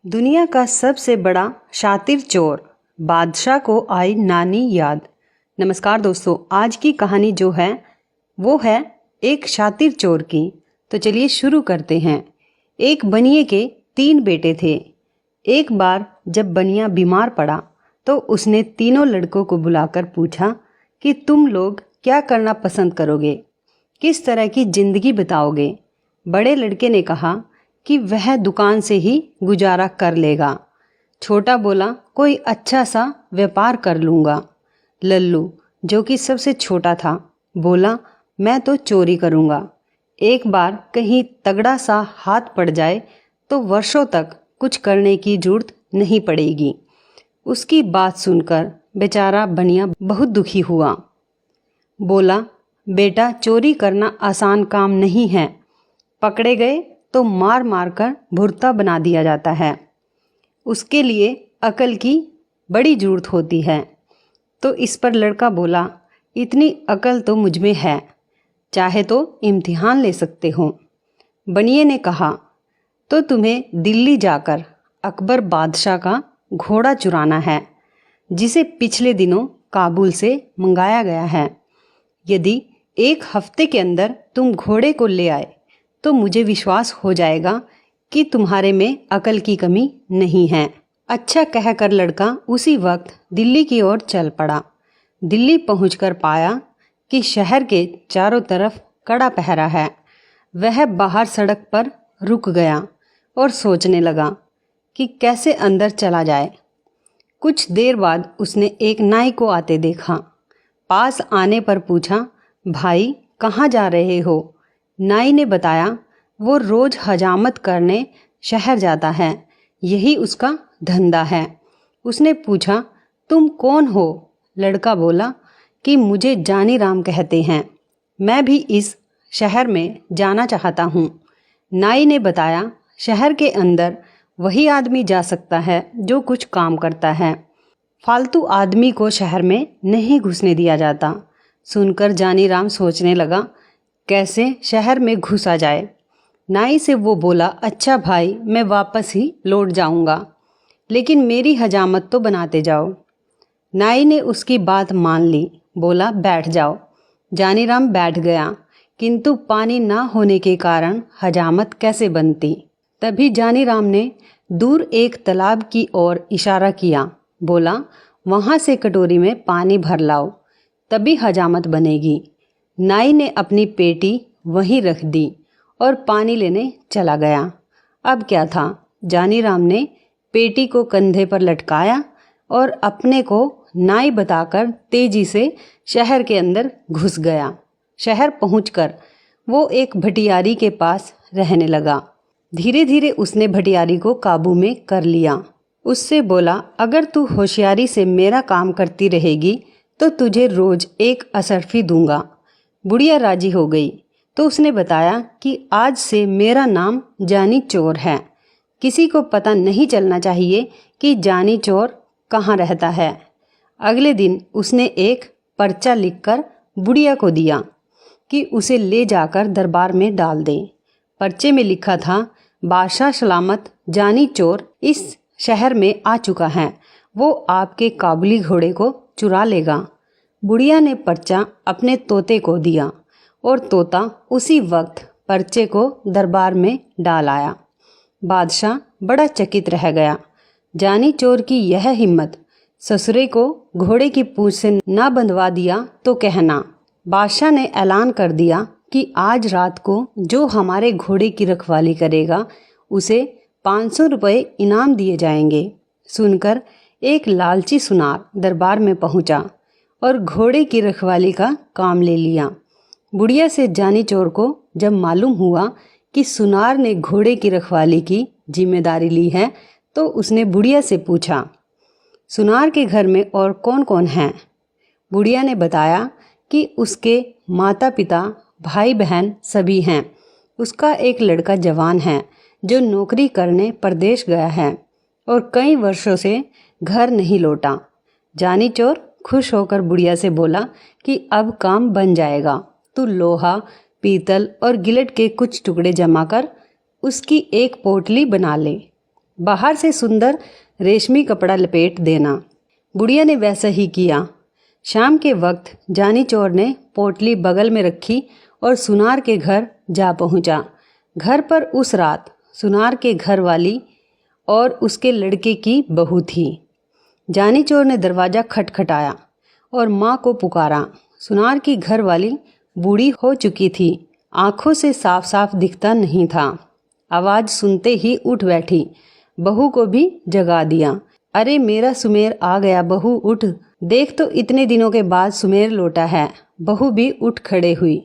दुनिया का सबसे बड़ा शातिर चोर, बादशाह को आई नानी याद। नमस्कार दोस्तों, आज की कहानी जो है वो है एक शातिर चोर की। तो चलिए शुरू करते हैं। एक बनिए के 3 बेटे थे। एक बार जब बनिया बीमार पड़ा तो उसने तीनों लड़कों को बुलाकर पूछा कि तुम लोग क्या करना पसंद करोगे, किस तरह की जिंदगी बिताओगे। बड़े लड़के ने कहा कि वह दुकान से ही गुजारा कर लेगा। छोटा बोला कोई अच्छा सा व्यापार कर लूँगा। लल्लू जो कि सबसे छोटा था बोला मैं तो चोरी करूँगा। एक बार कहीं तगड़ा सा हाथ पड़ जाए तो वर्षों तक कुछ करने की जरूरत नहीं पड़ेगी। उसकी बात सुनकर बेचारा बनिया बहुत दुखी हुआ। बोला बेटा, चोरी करना आसान काम नहीं है। पकड़े गए तो मार मार कर भुर्ता बना दिया जाता है। उसके लिए अकल की बड़ी जरूरत होती है। तो इस पर लड़का बोला इतनी अकल तो मुझ में है, चाहे तो इम्तिहान ले सकते हो। बनिए ने कहा तो तुम्हें दिल्ली जाकर अकबर बादशाह का घोड़ा चुराना है, जिसे पिछले दिनों काबुल से मंगाया गया है। यदि 1 हफ्ते के अंदर तुम घोड़े को ले आए तो मुझे विश्वास हो जाएगा कि तुम्हारे में अकल की कमी नहीं है। अच्छा कहकर लड़का उसी वक्त दिल्ली की ओर चल पड़ा। दिल्ली पहुंचकर पाया कि शहर के चारों तरफ कड़ा पहरा है। वह बाहर सड़क पर रुक गया और सोचने लगा कि कैसे अंदर चला जाए। कुछ देर बाद उसने एक नाई को आते देखा। पास आने पर पूछा भाई कहाँ जा रहे हो। नाई ने बताया वो रोज हजामत करने शहर जाता है, यही उसका धंधा है। उसने पूछा तुम कौन हो। लड़का बोला कि मुझे जानी राम कहते हैं, मैं भी इस शहर में जाना चाहता हूँ। नाई ने बताया शहर के अंदर वही आदमी जा सकता है जो कुछ काम करता है, फालतू आदमी को शहर में नहीं घुसने दिया जाता। सुनकर जानी राम सोचने लगा कैसे शहर में घुसा जाए। नाई से वो बोला अच्छा भाई, मैं वापस ही लौट जाऊंगा, लेकिन मेरी हजामत तो बनाते जाओ। नाई ने उसकी बात मान ली। बोला बैठ जाओ। जानी राम बैठ गया, किंतु पानी ना होने के कारण हजामत कैसे बनती। तभी जानी राम ने दूर एक तालाब की ओर इशारा किया। बोला वहाँ से कटोरी में पानी भर लाओ, तभी हजामत बनेगी। नाई ने अपनी पेटी वहीं रख दी और पानी लेने चला गया। अब क्या था, जानी राम ने पेटी को कंधे पर लटकाया और अपने को नाई बताकर तेजी से शहर के अंदर घुस गया। शहर पहुंचकर वो एक भटियारी के पास रहने लगा। धीरे धीरे उसने भटियारी को काबू में कर लिया। उससे बोला अगर तू होशियारी से मेरा काम करती रहेगी तो तुझे रोज एक असरफी दूंगा। बुढ़िया राजी हो गई तो उसने बताया कि आज से मेरा नाम जानी चोर है। किसी को पता नहीं चलना चाहिए कि जानी चोर कहाँ रहता है। अगले दिन उसने एक पर्चा लिखकर बुढ़िया को दिया कि उसे ले जाकर दरबार में डाल दे। पर्चे में लिखा था बादशाह सलामत जानी चोर इस शहर में आ चुका है, वो आपके काबुली घोड़े को चुरा लेगा। बुढ़िया ने पर्चा अपने तोते को दिया और तोता उसी वक्त पर्चे को दरबार में डाल आया। बादशाह बड़ा चकित रह गया। जानी चोर की यह हिम्मत, ससुरे को घोड़े की पूंछ से ना बंधवा दिया तो कहना। बादशाह ने ऐलान कर दिया कि आज रात को जो हमारे घोड़े की रखवाली करेगा उसे 500 रुपये इनाम दिए जाएंगे। सुनकर एक लालची सुनार दरबार में पहुंचा और घोड़े की रखवाली का काम ले लिया। बुढ़िया से जानी चोर को जब मालूम हुआ कि सुनार ने घोड़े की रखवाली की जिम्मेदारी ली है तो उसने बुढ़िया से पूछा सुनार के घर में और कौन कौन हैं। बुढ़िया ने बताया कि उसके माता पिता भाई बहन सभी हैं। उसका एक लड़का जवान है जो नौकरी करने प्रदेश गया है और कई वर्षों से घर नहीं लौटा। जानी चोर खुश होकर बुढ़िया से बोला कि अब काम बन जाएगा, तू लोहा पीतल और गिलट के कुछ टुकड़े जमा कर उसकी एक पोटली बना ले। बाहर से सुंदर रेशमी कपड़ा लपेट देना। बुढ़िया ने वैसा ही किया। शाम के वक्त जानी चोर ने पोटली बगल में रखी और सुनार के घर जा पहुंचा। घर पर उस रात सुनार के घर वाली और उसके लड़के की बहू थी। जानी चोर ने दरवाज़ा खटखटाया और माँ को पुकारा। सुनार की घर वाली बूढ़ी हो चुकी थी, आंखों से साफ साफ दिखता नहीं था। आवाज़ सुनते ही उठ बैठी, बहू को भी जगा दिया। अरे मेरा सुमेर आ गया, बहू उठ, देख तो इतने दिनों के बाद सुमेर लौटा है। बहू भी उठ खड़े हुई।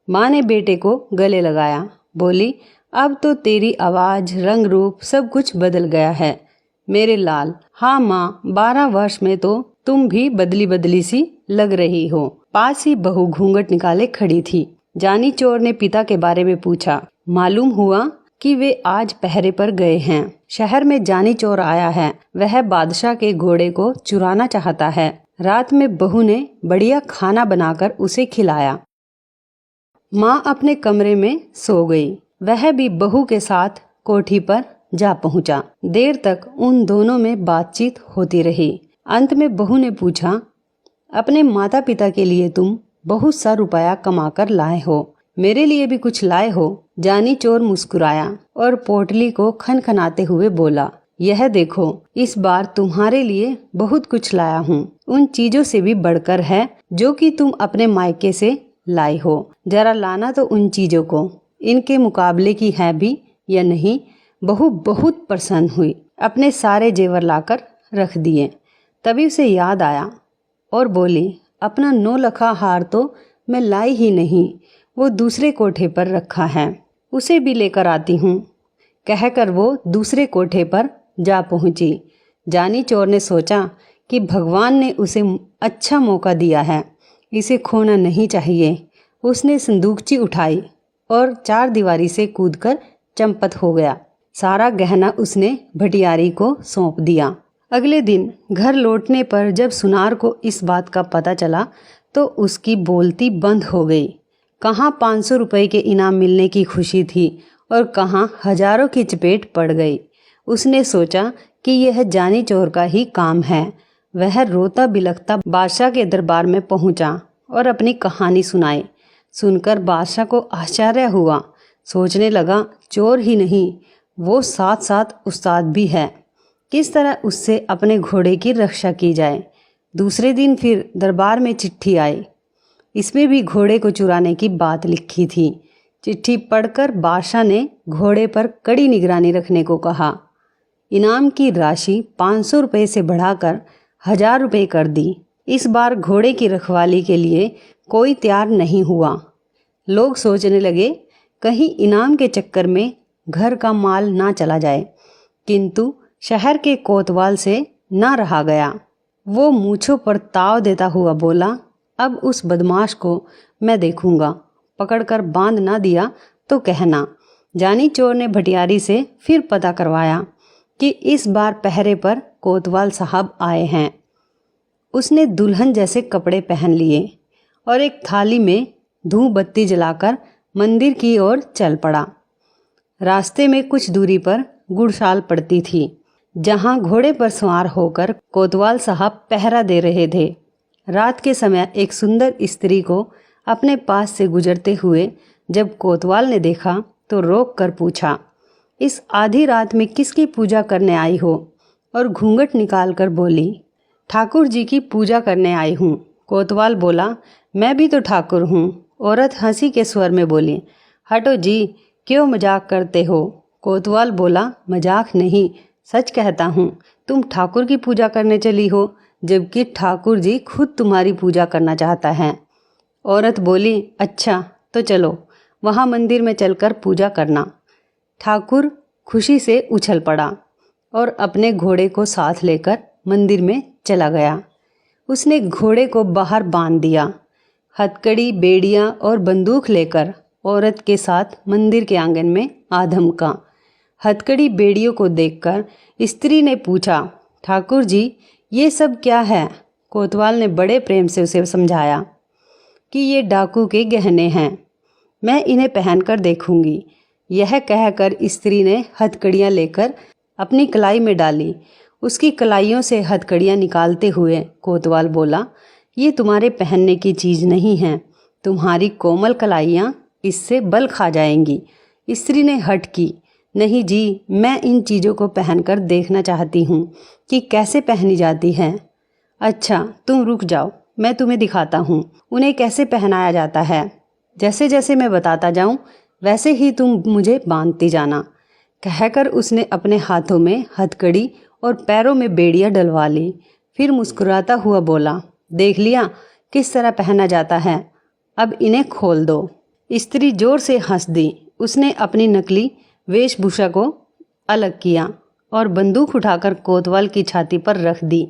माँ ने बेटे को गले लगाया, बोली अब तो तेरी आवाज़, रंग रूप सब कुछ बदल गया है मेरे लाल। हाँ माँ, 12 वर्ष में तो तुम भी बदली बदली सी लग रही हो। पास ही बहू घूंघट निकाले खड़ी थी। जानी चोर ने पिता के बारे में पूछा। मालूम हुआ कि वे आज पहरे पर गए हैं। शहर में जानी चोर आया है, वह बादशाह के घोड़े को चुराना चाहता है। रात में बहू ने बढ़िया खाना बनाकर उसे खिलाया। माँ अपने कमरे में सो गई। वह भी बहू के साथ कोठी पर जा पहुंचा। देर तक उन दोनों में बातचीत होती रही। अंत में बहू ने पूछा, अपने माता पिता के लिए तुम बहुत सा रुपया कमाकर लाए हो, मेरे लिए भी कुछ लाए हो? जानी चोर मुस्कुराया और पोटली को खनखनाते हुए बोला, यह देखो, इस बार तुम्हारे लिए बहुत कुछ लाया हूँ। उन चीजों से भी बढ़कर है जो कि तुम अपने मायके से लाई हो। जरा लाना तो उन चीजों को, इनके मुकाबले की है भी या नहीं। बहू बहुत प्रसन्न हुई, अपने सारे जेवर लाकर रख दिए। तभी उसे याद आया और बोली, अपना 9 लखा हार तो मैं लाई ही नहीं, वो दूसरे कोठे पर रखा है, उसे भी लेकर आती हूँ। कहकर वो दूसरे कोठे पर जा पहुँची। जानी चोर ने सोचा कि भगवान ने उसे अच्छा मौका दिया है, इसे खोना नहीं चाहिए। उसने संदूकची उठाई और 4 दीवारी से कूदकर चंपत हो गया। सारा गहना उसने भटियारी को सौंप दिया। अगले दिन घर लौटने पर जब सुनार को इस बात का पता चला तो उसकी बोलती बंद हो गई। कहाँ 500 रुपये के इनाम मिलने की खुशी थी और कहाँ हजारों की चपेट पड़ गई। उसने सोचा कि यह जानी चोर का ही काम है। वह रोता बिलखता बादशाह के दरबार में पहुंचा और अपनी कहानी सुनाई। सुनकर बादशाह को आश्चर्य हुआ। सोचने लगा, चोर ही नहीं, वो साथ साथ उस्ताद भी है। किस तरह उससे अपने घोड़े की रक्षा की जाए। दूसरे दिन फिर दरबार में चिट्ठी आई। इसमें भी घोड़े को चुराने की बात लिखी थी। चिट्ठी पढ़कर बादशाह ने घोड़े पर कड़ी निगरानी रखने को कहा। इनाम की राशि 500 रुपये से बढ़ाकर 1000 रुपये कर दी। इस बार घोड़े की रखवाली के लिए कोई तैयार नहीं हुआ। लोग सोचने लगे कहीं इनाम के चक्कर में घर का माल ना चला जाए, किंतु शहर के कोतवाल से ना रहा गया। वो मूंछों पर ताव देता हुआ बोला, अब उस बदमाश को मैं देखूंगा, पकड़कर बांध ना दिया तो कहना। जानी चोर ने भटियारी से फिर पता करवाया कि इस बार पहरे पर कोतवाल साहब आए हैं। उसने दुल्हन जैसे कपड़े पहन लिए और एक थाली में धूप बत्ती जलाकर मंदिर की ओर चल पड़ा। रास्ते में कुछ दूरी पर गुड़शाल पड़ती थी, जहां घोड़े पर सवार होकर कोतवाल साहब पहरा दे रहे थे। रात के समय एक सुंदर स्त्री को अपने पास से गुजरते हुए जब कोतवाल ने देखा तो रोक कर पूछा, इस आधी रात में किसकी पूजा करने आई हो? और घूंघट निकाल कर बोली, ठाकुर जी की पूजा करने आई हूँ। कोतवाल बोला, मैं भी तो ठाकुर हूँ। औरत हंसी के स्वर में बोली, हटो जी, क्यों मजाक करते हो? कोतवाल बोला, मजाक नहीं, सच कहता हूँ। तुम ठाकुर की पूजा करने चली हो, जबकि ठाकुर जी खुद तुम्हारी पूजा करना चाहता है। औरत बोली, अच्छा तो चलो, वहाँ मंदिर में चलकर पूजा करना। ठाकुर खुशी से उछल पड़ा और अपने घोड़े को साथ लेकर मंदिर में चला गया। उसने घोड़े को बाहर बांध दिया। हथकड़ी, बेड़ियाँ और बंदूक लेकर औरत के साथ मंदिर के आंगन में आ धमका। हथकड़ी बेड़ियों को देखकर स्त्री ने पूछा, ठाकुर जी ये सब क्या है? कोतवाल ने बड़े प्रेम से उसे समझाया कि ये डाकू के गहने हैं, मैं इन्हें पहनकर देखूंगी। यह कहकर स्त्री ने हथकड़ियाँ लेकर अपनी कलाई में डाली। उसकी कलाइयों से हथकड़ियाँ निकालते हुए कोतवाल बोला, ये तुम्हारे पहनने की चीज़ नहीं है, तुम्हारी कोमल कलाइयाँ इससे बल खा जाएंगी। स्त्री ने हट की, नहीं जी, मैं इन चीज़ों को पहनकर देखना चाहती हूँ कि कैसे पहनी जाती हैं। अच्छा, तुम रुक जाओ, मैं तुम्हें दिखाता हूँ उन्हें कैसे पहनाया जाता है। जैसे जैसे मैं बताता जाऊँ वैसे ही तुम मुझे बांधती जाना। कहकर उसने अपने हाथों में हथकड़ी और पैरों में बेड़ियाँ डलवा ली। फिर मुस्कुराता हुआ बोला, देख लिया किस तरह पहना जाता है, अब इन्हें खोल दो। स्त्री जोर से हंस दी। उसने अपनी नकली वेशभूषा को अलग किया और बंदूक उठाकर कोतवाल की छाती पर रख दी।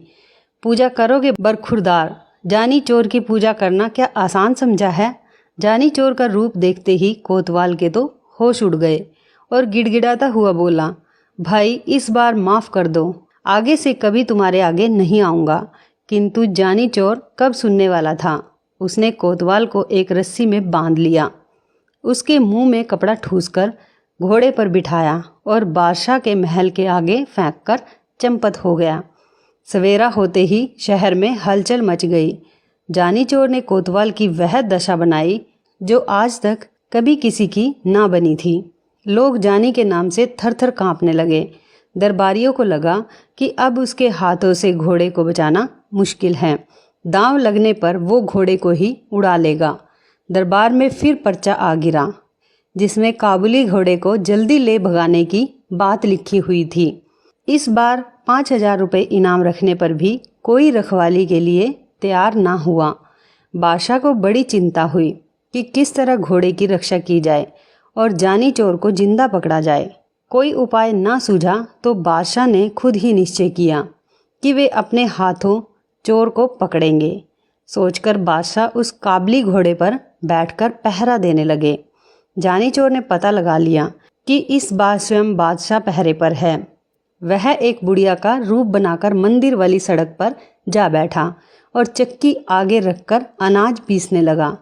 पूजा करोगे बरखुरदार? जानी चोर की पूजा करना क्या आसान समझा है? जानी चोर का रूप देखते ही कोतवाल के तो होश उड़ गए और गिड़गिड़ाता हुआ बोला, भाई इस बार माफ़ कर दो, आगे से कभी तुम्हारे आगे नहीं आऊँगा। किंतु जानी चोर कब सुनने वाला था। उसने कोतवाल को एक रस्सी में बांध लिया, उसके मुंह में कपड़ा ठूसकर घोड़े पर बिठाया और बादशाह के महल के आगे फेंककर चंपत हो गया। सवेरा होते ही शहर में हलचल मच गई। जानी चोर ने कोतवाल की वह दशा बनाई जो आज तक कभी किसी की ना बनी थी। लोग जानी के नाम से थर थर कांपने लगे। दरबारियों को लगा कि अब उसके हाथों से घोड़े को बचाना मुश्किल है। दांव लगने पर वो घोड़े को ही उड़ा लेगा। दरबार में फिर पर्चा आ गिरा जिसमें काबुली घोड़े को जल्दी ले भगाने की बात लिखी हुई थी। इस बार 5,000 रुपये इनाम रखने पर भी कोई रखवाली के लिए तैयार ना हुआ। बादशाह को बड़ी चिंता हुई कि किस तरह घोड़े की रक्षा की जाए और जानी चोर को जिंदा पकड़ा जाए। कोई उपाय ना सूझा तो बादशाह ने खुद ही निश्चय किया कि वे अपने हाथों चोर को पकड़ेंगे। सोचकर बादशाह उस काबली घोड़े पर बैठकर पहरा देने लगे। जानी चोर ने पता लगा लिया कि इस बार स्वयं बादशाह पहरे पर है। वह एक बुढ़िया का रूप बनाकर मंदिर वाली सड़क पर जा बैठा और चक्की आगे रखकर अनाज पीसने लगा।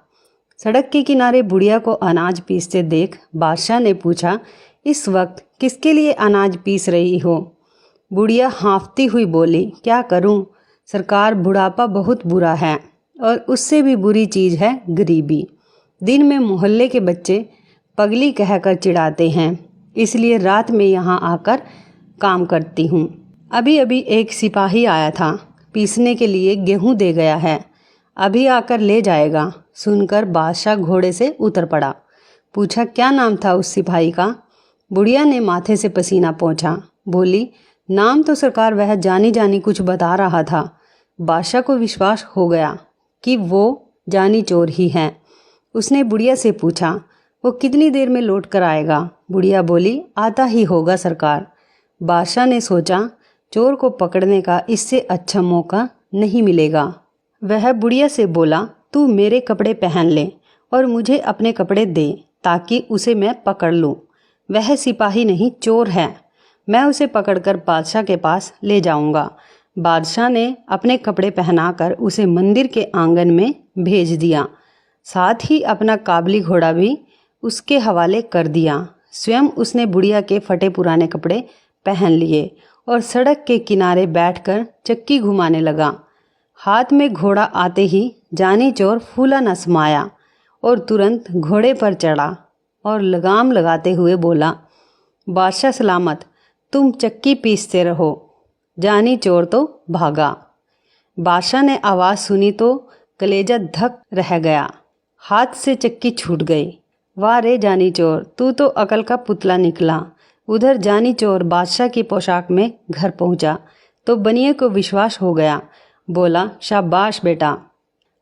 सड़क के किनारे बुढ़िया को अनाज पीसते देख बादशाह ने पूछा, इस वक्त किसके लिए अनाज पीस रही हो? बुढ़िया हाँफती हुई बोली, क्या करूं सरकार, बुढ़ापा बहुत बुरा है और उससे भी बुरी चीज़ है गरीबी। दिन में मोहल्ले के बच्चे पगली कहकर चिढ़ाते हैं, इसलिए रात में यहाँ आकर काम करती हूँ। अभी अभी एक सिपाही आया था, पीसने के लिए गेहूँ दे गया है, अभी आकर ले जाएगा। सुनकर बादशाह घोड़े से उतर पड़ा। पूछा, क्या नाम था उस सिपाही का? बुढ़िया ने माथे से पसीना पोंछा, बोली, नाम तो सरकार वह जानी जानी कुछ बता रहा था। बादशाह को विश्वास हो गया कि वो जानी चोर ही है। उसने बुढ़िया से पूछा, वो कितनी देर में लौट कर आएगा? बुढ़िया बोली, आता ही होगा सरकार। बादशाह ने सोचा, चोर को पकड़ने का इससे अच्छा मौका नहीं मिलेगा। वह बुढ़िया से बोला, तू मेरे कपड़े पहन ले और मुझे अपने कपड़े दे ताकि उसे मैं पकड़ लूँ। वह सिपाही नहीं, चोर है, मैं उसे पकड़कर बादशाह के पास ले जाऊंगा। बादशाह ने अपने कपड़े पहनाकर उसे मंदिर के आंगन में भेज दिया, साथ ही अपना काबली घोड़ा भी उसके हवाले कर दिया। स्वयं उसने बुढ़िया के फटे पुराने कपड़े पहन लिए और सड़क के किनारे बैठकर चक्की घुमाने लगा। हाथ में घोड़ा आते ही जानी चोर फूला न समाया और तुरंत घोड़े पर चढ़ा और लगाम लगाते हुए बोला, बादशाह सलामत, तुम चक्की पीसते रहो। जानी चोर तो भागा। बादशाह ने आवाज़ सुनी तो कलेजा धक रह गया, हाथ से चक्की छूट गई। वाह रे जानी चोर, तू तो अकल का पुतला निकला। उधर जानी चोर बादशाह की पोशाक में घर पहुंचा तो बनिए को विश्वास हो गया। बोला, शाबाश बेटा,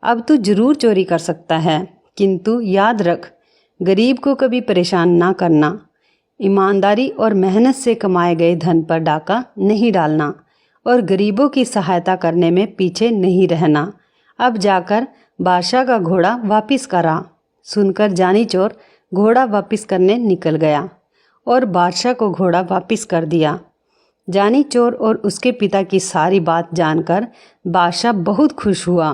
अब तू जरूर चोरी कर सकता है, किंतु याद रख, गरीब को कभी परेशान ना करना। ईमानदारी और मेहनत से कमाए गए धन पर डाका नहीं डालना और गरीबों की सहायता करने में पीछे नहीं रहना। अब जाकर बादशाह का घोड़ा वापस करा। सुनकर जानी चोर घोड़ा वापस करने निकल गया और बादशाह को घोड़ा वापस कर दिया। जानी चोर और उसके पिता की सारी बात जानकर बादशाह बहुत खुश हुआ।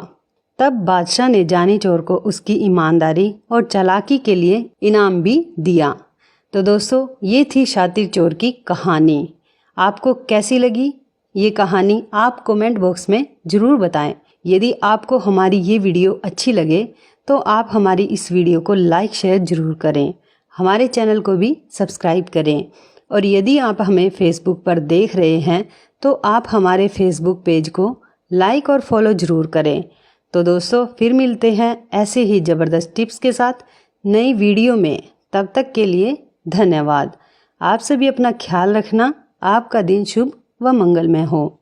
तब बादशाह ने जानी चोर को उसकी ईमानदारी और चालाकी के लिए इनाम भी दिया। तो दोस्तों, ये थी शातिर चोर की कहानी। आपको कैसी लगी ये कहानी आप कमेंट बॉक्स में ज़रूर बताएं। यदि आपको हमारी ये वीडियो अच्छी लगे तो आप हमारी इस वीडियो को लाइक शेयर ज़रूर करें, हमारे चैनल को भी सब्सक्राइब करें। और यदि आप हमें फेसबुक पर देख रहे हैं तो आप हमारे फेसबुक पेज को लाइक और फॉलो ज़रूर करें। तो दोस्तों फिर मिलते हैं ऐसे ही ज़बरदस्त टिप्स के साथ नई वीडियो में। तब तक के लिए धन्यवाद। आप सभी अपना ख्याल रखना। आपका दिन शुभ व मंगलमय हो।